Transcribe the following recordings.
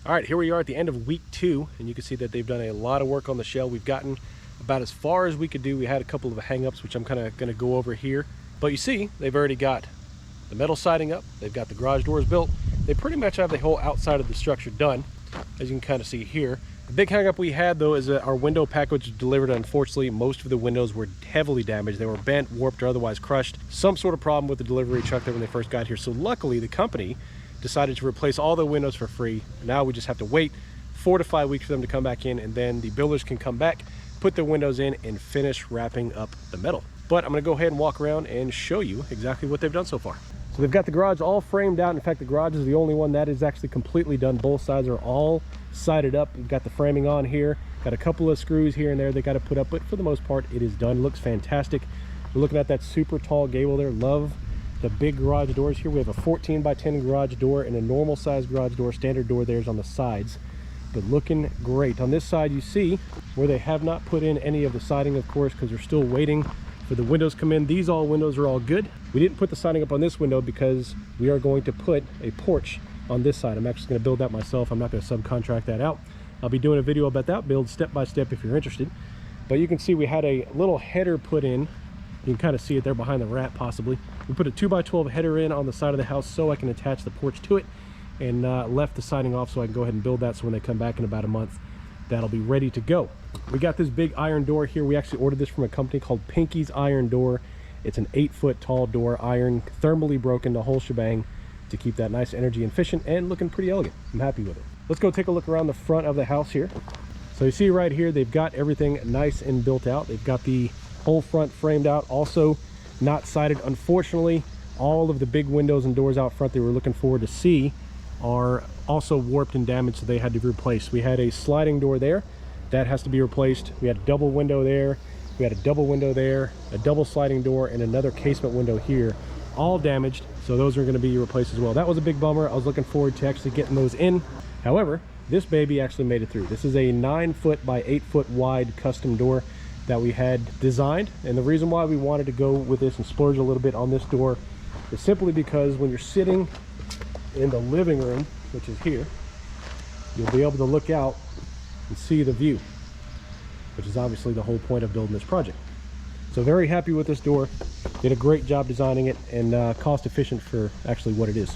All right, here we are at the end of week 2, and you can see that they've done a lot of work on the shell. We've gotten about as far as we could do. We had a couple of hang-ups, which I'm kind of going to go over here. But you see, they've already got the metal siding up. They've got the garage doors built. They pretty much have the whole outside of the structure done, as you can kind of see here. The big hang-up we had, though, is that our window package delivered. Unfortunately, most of the windows were heavily damaged. They were bent, warped, or otherwise crushed. Some sort of problem with the delivery truck there when they first got here. So luckily, the company decided to replace all the windows for free. Now we just have to wait 4 to 5 weeks for them to come back in, and then the builders can come back, put the windows in, and finish wrapping up the metal. But I'm gonna go ahead and walk around and show you exactly what they've done so far. So they've got the garage all framed out. In fact, the garage is the only one that is actually completely done. Both sides are all sided up. We've got the framing on here, got a couple of screws here and there they got to put up, but for the most part, it is done. It looks fantastic. We're looking at that super tall gable there. Love the big garage doors here. We have a 14 by 10 garage door and a normal size garage door. Standard door there's on the sides, but looking great. On this side, you see where they have not put in any of the siding, of course, because they're still waiting for the windows to come in. These windows are all good. We didn't put the siding up on this window because we are going to put a porch on this side. I'm actually going to build that myself. I'm not going to subcontract that out. I'll be doing a video about that, build step by step if you're interested. But you can see we had a little header put in. You can kind of see it there behind the wrap possibly. We put a 2x12 header in on the side of the house so I can attach the porch to it, and left the siding off so I can go ahead and build that, so when they come back in about a month, that'll be ready to go. We got this big iron door here. We actually ordered this from a company called Pinky's Iron Door. It's an 8-foot tall door, iron, thermally broken, the whole shebang, to keep that nice energy efficient and looking pretty elegant. I'm happy with it. Let's go take a look around the front of the house here. So you see right here, they've got everything nice and built out. They've got the whole front framed out, also not sided. Unfortunately, all of the big windows and doors out front they were looking forward to see are also warped and damaged, so they had to be replaced. We had a sliding door there that has to be replaced. We had a double window there, we had a double window there, a double sliding door, and another casement window here, all damaged, so those are going to be replaced as well. That was a big bummer. I was looking forward to actually getting those in. However, this baby actually made it through. This is a 9-foot by 8-foot wide custom door that we had designed, and the reason why we wanted to go with this and splurge a little bit on this door is simply because when you're sitting in the living room, which is here, you'll be able to look out and see the view, which is obviously the whole point of building this project. So very happy with this door. Did a great job designing it, and cost efficient for actually what it is.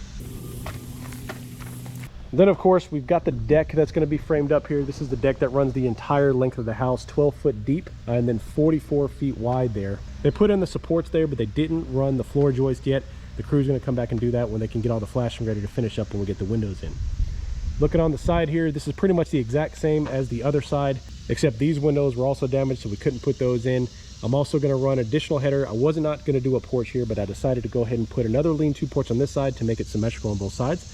Then of course we've got the deck that's going to be framed up here. This is the deck that runs the entire length of the house, 12 foot deep and then 44 feet wide there. They put in the supports there, but they didn't run the floor joist yet. The crew's going to come back and do that when they can get all the flashing ready to finish up when we get the windows in. Looking on the side here, this is pretty much the exact same as the other side, except these windows were also damaged, so we couldn't put those in. I'm also going to run additional header. I was not going to do a porch here, but I decided to go ahead and put another lean-to porch on this side to make it symmetrical on both sides.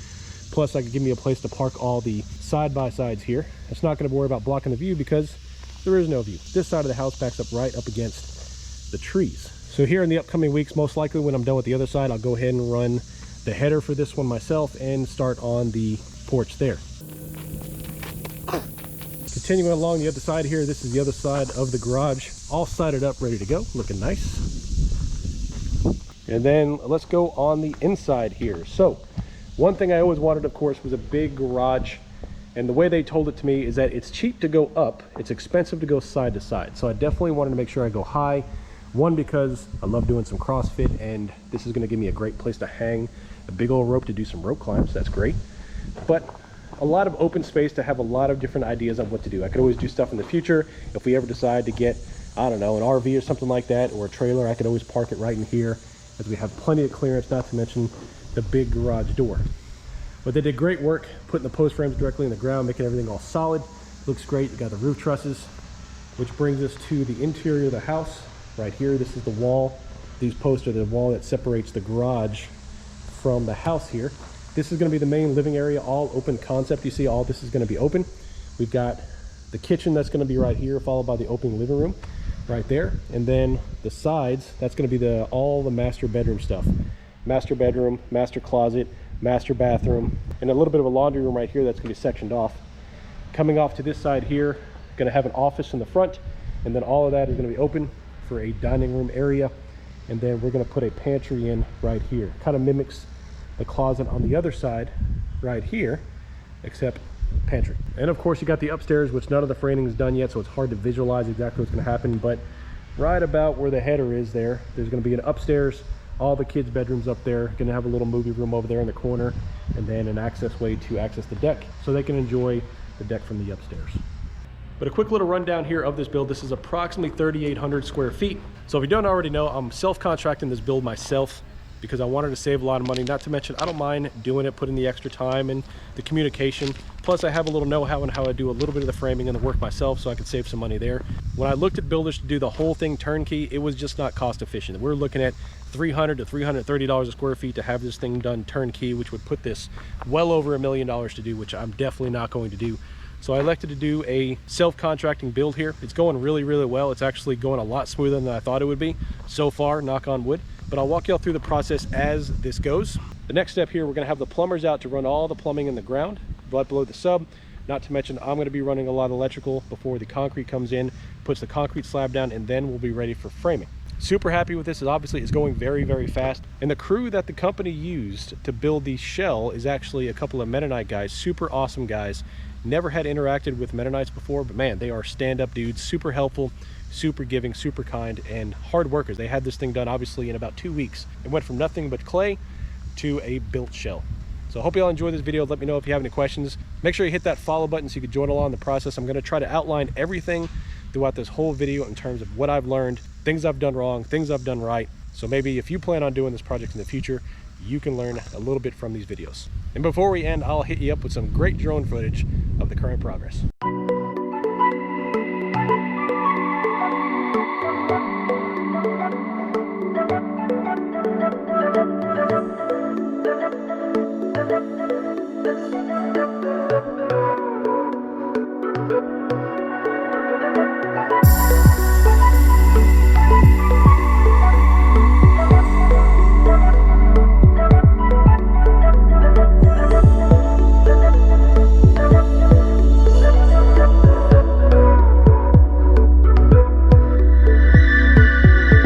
Plus, I could give me a place to park all the side-by-sides here. It's not going to worry about blocking the view because there is no view. This side of the house backs up right up against the trees. So here in the upcoming weeks, most likely when I'm done with the other side, I'll go ahead and run the header for this one myself and start on the porch there. Continuing along the other side here, this is the other side of the garage, all sided up, ready to go, looking nice. And then let's go on the inside here. So one thing I always wanted, of course, was a big garage, and the way they told it to me is that it's cheap to go up, it's expensive to go side to side. So I definitely wanted to make sure I go high. One, because I love doing some CrossFit, and this is going to give me a great place to hang a big old rope to do some rope climbs. That's great. But a lot of open space to have a lot of different ideas on what to do. I could always do stuff in the future. If we ever decide to get, I don't know, an RV or something like that, or a trailer, I could always park it right in here, as we have plenty of clearance, not to mention the big garage door. But they did great work putting the post frames directly in the ground, making everything all solid. Looks great. You got the roof trusses, which brings us to the interior of the house. Right here, this is the wall. These posts are the wall that separates the garage from the house here. This is going to be the main living area, all open concept. You see all this is going to be open. We've got the kitchen that's going to be right here, followed by the open living room right there. And then the sides, that's going to be all the master bedroom stuff. Master bedroom, master closet, master bathroom, and a little bit of a laundry room right here that's going to be sectioned off. Coming off to this side here, going to have an office in the front, and then all of that is going to be open for a dining room area. And then we're going to put a pantry in right here. Kind of mimics the closet on the other side right here, except pantry. And of course you got the upstairs, which none of the framing is done yet, so it's hard to visualize exactly what's going to happen. But right about where the header is there's going to be an upstairs, all the kids' bedrooms up there, going to have a little movie room over there in the corner, and then an access way to access the deck so they can enjoy the deck from the upstairs. But a quick little rundown here of this build. This is approximately 3,800 square feet. So if you don't already know, I'm self-contracting this build myself because I wanted to save a lot of money. Not to mention, I don't mind doing it, putting the extra time and the communication. Plus I have a little know-how on how I do a little bit of the framing and the work myself, so I can save some money there. When I looked at builders to do the whole thing turnkey, it was just not cost efficient. We're looking at $300 to $330 a square feet to have this thing done turnkey, which would put this well over $1 million to do, which I'm definitely not going to do. So I elected to do a self-contracting build here. It's going really, really well. It's actually going a lot smoother than I thought it would be so far, knock on wood. But I'll walk y'all through the process as this goes. The next step here, we're gonna have the plumbers out to run all the plumbing in the ground, right below the sub. Not to mention, I'm gonna be running a lot of electrical before the concrete comes in, puts the concrete slab down, and then we'll be ready for framing. Super happy with this. Obviously it's going very, very fast. And the crew that the company used to build the shell is actually a couple of Mennonite guys, super awesome guys. Never had interacted with Mennonites before, but man, they are stand-up dudes, super helpful, super giving, super kind, and hard workers. They had this thing done obviously in about 2 weeks. It went from nothing but clay to a built shell. So I hope you all enjoy this video. Let me know if you have any questions. Make sure you hit that follow button so you can join along the process. I'm gonna try to outline everything throughout this whole video in terms of what I've learned, things I've done wrong, things I've done right. So maybe if you plan on doing this project in the future, you can learn a little bit from these videos. And before we end, I'll hit you up with some great drone footage of the current progress.